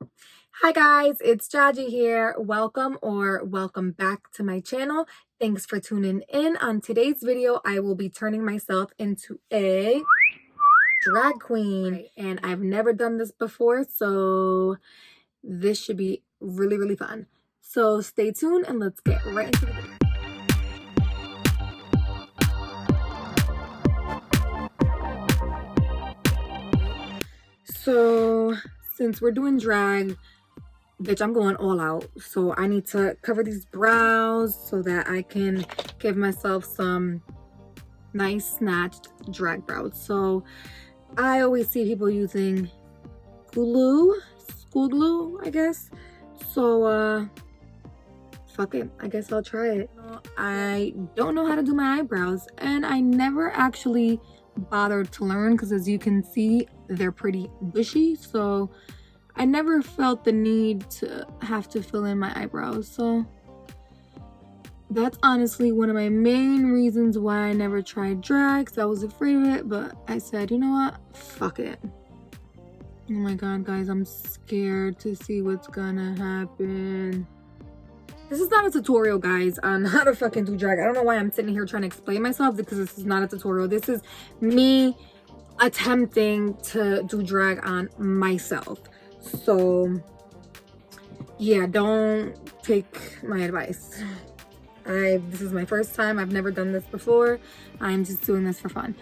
Hi guys, it's Jaji here. Welcome back to my channel. Thanks for tuning in. On today's video, I will be turning myself into a drag queen. And I've never done this before, so this should be really fun. So stay tuned and let's get right into the video. So since we're doing drag, bitch, I'm going all out. So I need to cover these brows so that I can give myself some nice snatched drag brows. So I always see people using school glue, I guess. So fuck it, I guess I'll try it. I don't know how to do my eyebrows, and I never actually bothered to learn because, as you can see, they're pretty bushy. So I never felt the need to have to fill in my eyebrows. So that's honestly one of my main reasons why I never tried drag, because I was afraid of it. But I said, you know what, fuck it. Oh my god, guys, I'm scared to see what's gonna happen. This is not a tutorial, guys, on how to fucking do drag. I don't know why I'm sitting here trying to explain myself, because this is not a tutorial. This is me attempting to do drag on myself. So yeah, don't take my advice. This is my first time. I've never done this before. I'm just doing this for fun.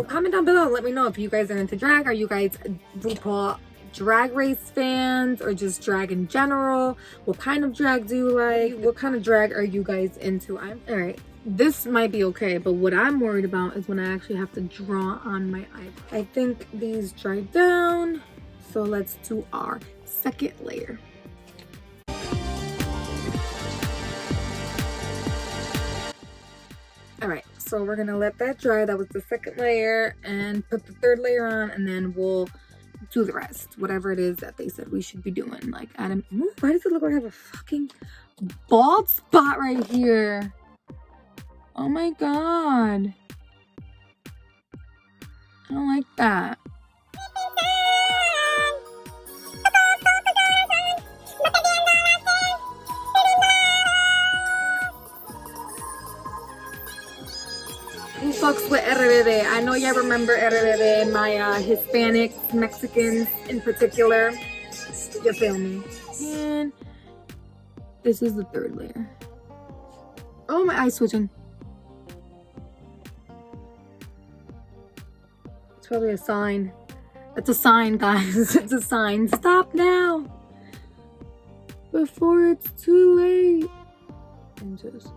Comment down below and let me know if you guys are into drag. Are you guys RuPaul Drag Race fans, or just drag in general? What kind of drag do you like? What kind of drag are you guys into? All right, this might be okay, but what I'm worried about is when I actually have to draw on my eyebrows. I think these dried down, so let's do our second layer. All right, so we're gonna let that dry. That was the second layer, and put the third layer on, and then we'll do the rest, whatever it is that they said we should be doing. Like, Adam, why does it look like I have a fucking bald spot right here? Oh my god, I don't like that. Who fucks with RBD? I know y'all remember RBD, my Hispanics, Mexicans in particular. You feel me? And this is the third layer. Oh, my eye's switching. It's probably a sign. It's a sign, guys. It's a sign. Stop now, before it's too late. And just...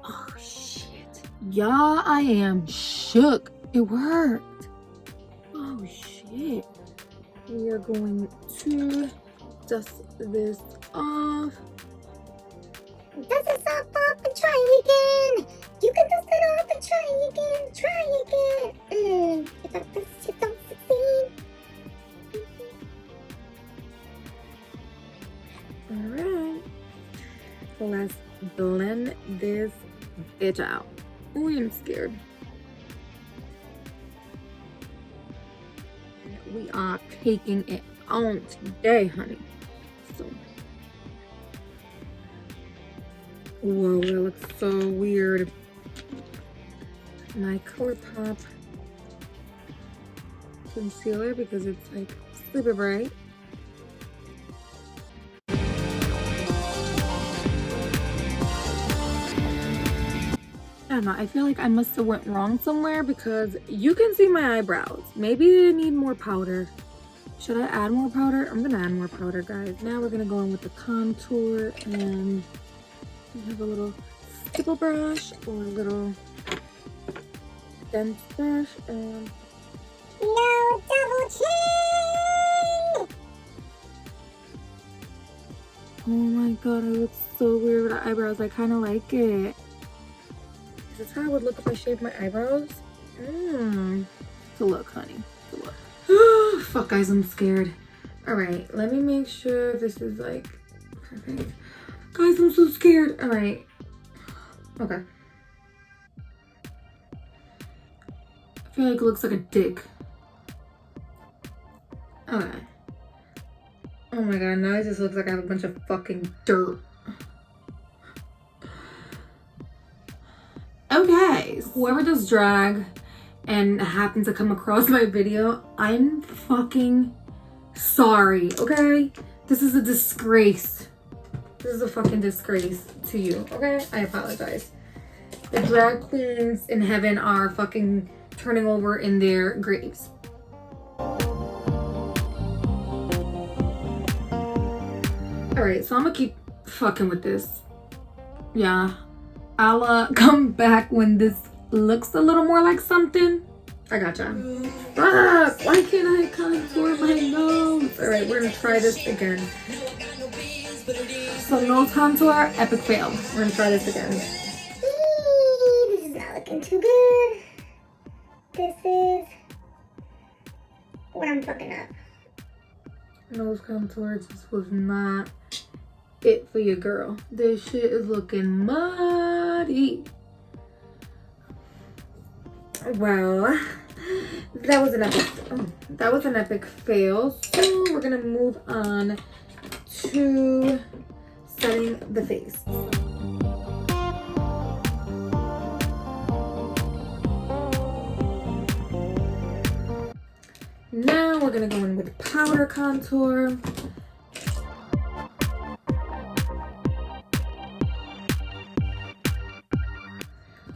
oh shit. Yeah, I am shook. It worked. Oh shit. We are going to dust this off. Dust this off and try again. You can dust it off and try again. Try again. If this shit don't succeed. Alright. So let's blend this bitch out. Oh, I'm scared. We are taking it on today, honey. So, whoa, that looks so weird. My ColourPop concealer, because it's like super bright. I don't know, I feel like I must have went wrong somewhere, because you can see my eyebrows. Maybe they need more powder. Should I add more powder? I'm gonna add more powder, guys. Now we're gonna go in with the contour, and we have a little stipple brush or a little dense brush, and No double chin. oh my god, I look so weird with eyebrows. I kind of like it. Is this how I would look if I shaved my eyebrows? It's a look, honey. It's a look. Fuck, guys, I'm scared. Alright, let me make sure this is like perfect. Guys, I'm so scared. Alright. Okay. feel like it looks like a dick. Okay. Oh my god, now it just looks like I have a bunch of fucking dirt. Okay, whoever does drag and happens to come across my video, I'm fucking sorry, okay? This is a disgrace. This is a fucking disgrace to you, okay? I apologize. The drag queens in heaven are fucking turning over in their graves. Alright, so I'm gonna keep fucking with this. Yeah. I'll come back when this looks a little more like something. I gotcha. Fuck! Why can't I contour my nose? Alright, we're gonna try this again. So nose contour, epic fail. We're gonna try this again. This is not looking too good. This is what I'm fucking up. Nose contour just was not it for your girl. This shit is looking muddy. Well, that was an epic fail. So we're gonna move on to setting the face. Now we're gonna go in with powder contour.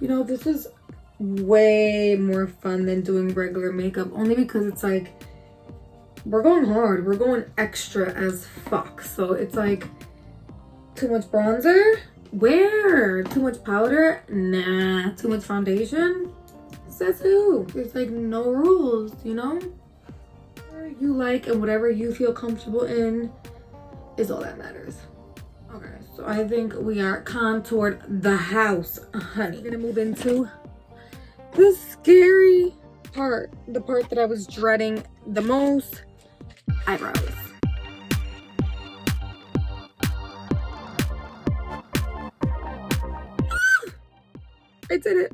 You know, this is way more fun than doing regular makeup, only because it's like, we're going hard, we're going extra as fuck. So it's like, too much bronzer? Where? Too much powder? Nah. Too much foundation? Says who? There's like no rules, you know? Whatever you like and whatever you feel comfortable in is all that matters. Okay, so I think we are contoured the house, honey. We're gonna move into the scary part, the part that I was dreading the most, eyebrows. I did it.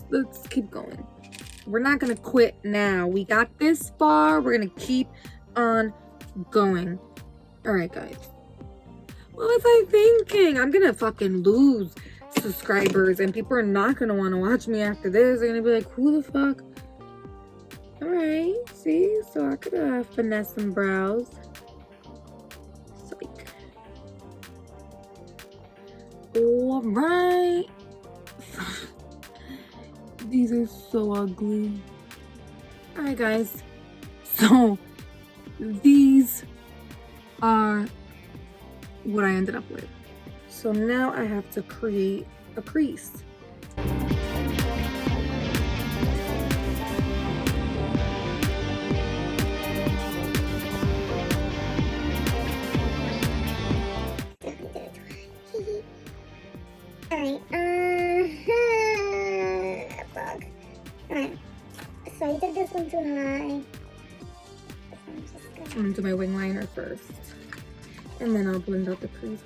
Let's keep going. We're not gonna quit now. We got this far. We're gonna keep on going. All right, guys. What was I thinking? I'm gonna fucking lose subscribers and people are not gonna want to watch me after this. They're gonna be like, who the fuck? All right, see, so I could finesse some brows. Psych. All right. These are so ugly. All right, guys. So these are what I ended up with. So now I have to create a crease. Alright, bug. Alright, so I did this one too high. I'm gonna do my wing liner first. And then I'll blend out the crease.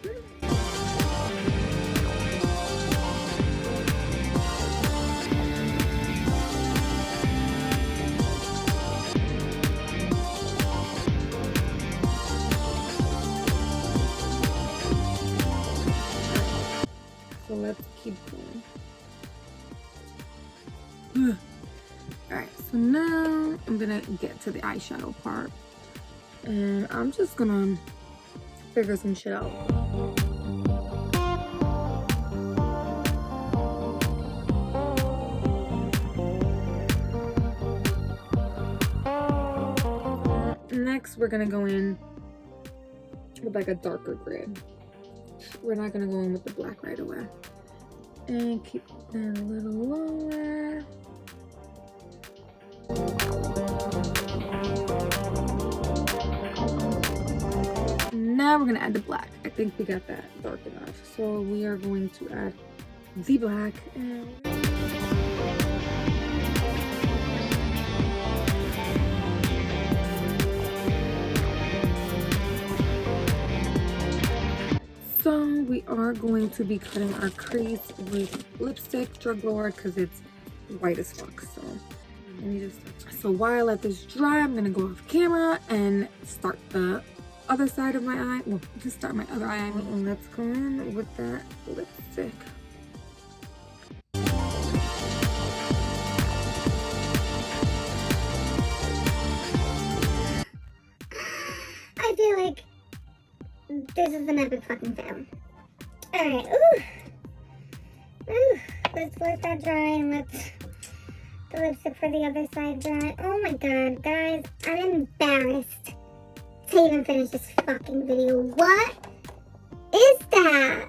So let's keep going. Alright, so now I'm gonna get to the eyeshadow part. And I'm just gonna figure some shit out. Next, we're gonna go in with like a darker gray. We're not gonna go in with the black right away. And keep that a little lower. now we're gonna add the black. I think we got that dark enough. So we are going to add the black. And so we are going to be cutting our crease with lipstick, Drug Lord, because it's white as fuck. So let me just. So while I let this dry, I'm gonna go off camera and start the other side of my eye. Well, just start my other eye. And let's go in with that lipstick. I feel like this is an epic fucking fail. Alright, ooh. Let's let that dry and let's the lipstick for the other side dry. Oh my god, guys, I'm embarrassed to even finish this fucking video. What is that?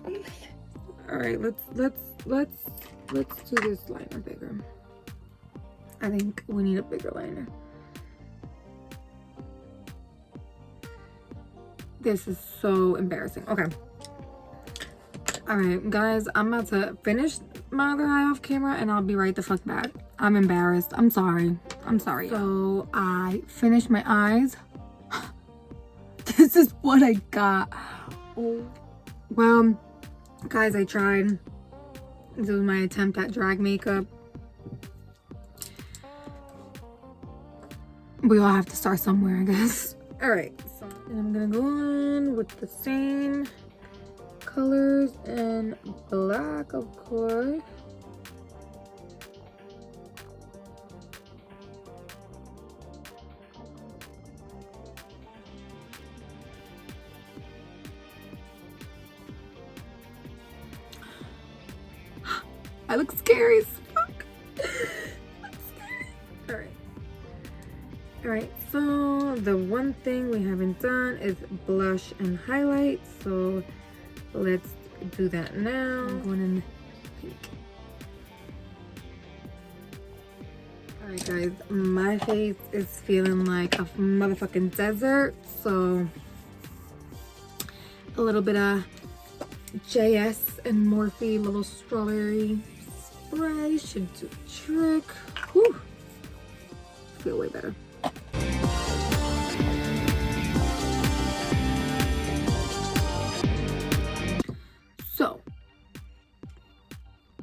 Alright, let's do this liner bigger. I think we need a bigger liner. This is so embarrassing. Okay. Alright, guys, I'm about to finish my other eye off camera and I'll be right the fuck back. I'm embarrassed. I'm sorry. So I finished my eyes. This is what I got. Oh. Well, guys, I tried. This was my attempt at drag makeup. We all have to start somewhere, I guess. Alright, so I'm gonna go in with the same colors and black, of course. I look scary as fuck. Alright, so the one thing we haven't done is blush and highlight, so let's do that now. I'm going in pink. Alright guys, my face is feeling like a motherfucking desert, so a little bit of JS and Morphe little strawberry spray should do the trick. Whew. Feel way better. So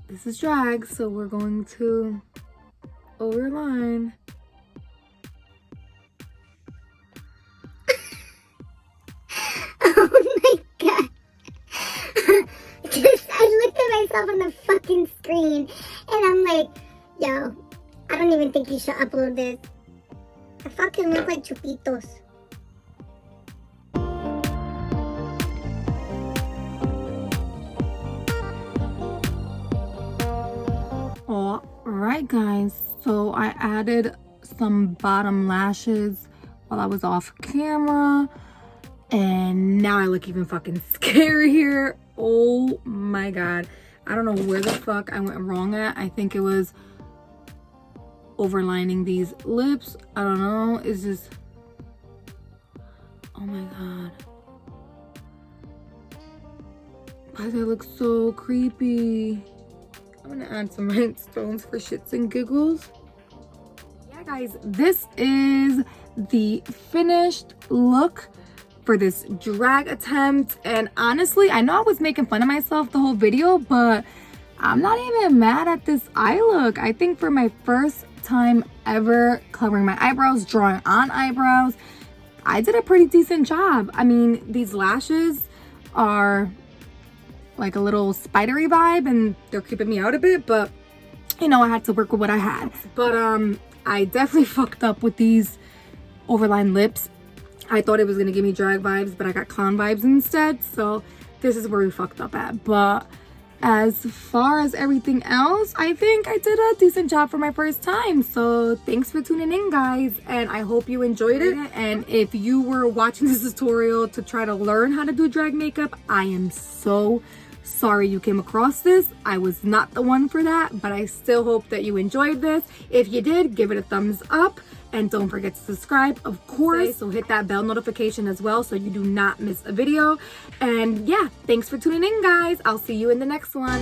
this is drag, so we're going to overline. Oh my god. I looked at myself on the fucking screen and I'm like, yo, I don't even think you should upload this. I fucking look like Chupitos. Alright guys, so I added some bottom lashes while I was off camera and now I look even fucking scarier. Oh my god, I don't know where the fuck I went wrong at. I think it was overlining these lips. I don't know, it's just, oh my god, why does it look so creepy? I'm gonna add some rhinestones for shits and giggles. Yeah guys, this is the finished look for this drag attempt, and honestly, I know I was making fun of myself the whole video, but I'm not even mad at this eye look. I think for my first time ever covering my eyebrows, drawing on eyebrows, I did a pretty decent job. I mean, these lashes are like a little spidery vibe and they're creeping me out a bit, but you know, I had to work with what I had. But I definitely fucked up with these overlined lips. I thought it was gonna give me drag vibes, but I got clown vibes instead, so this is where we fucked up at. But as far as everything else, I think I did a decent job for my first time. So thanks for tuning in, guys, and I hope you enjoyed it. And if you were watching this tutorial to try to learn how to do drag makeup, I am so sorry you came across this. I was not the one for that, but I still hope that you enjoyed this. If you did, give it a thumbs up. And don't forget to subscribe, of course. So hit that bell notification as well so you do not miss a video. And yeah, thanks for tuning in, guys. I'll see you in the next one.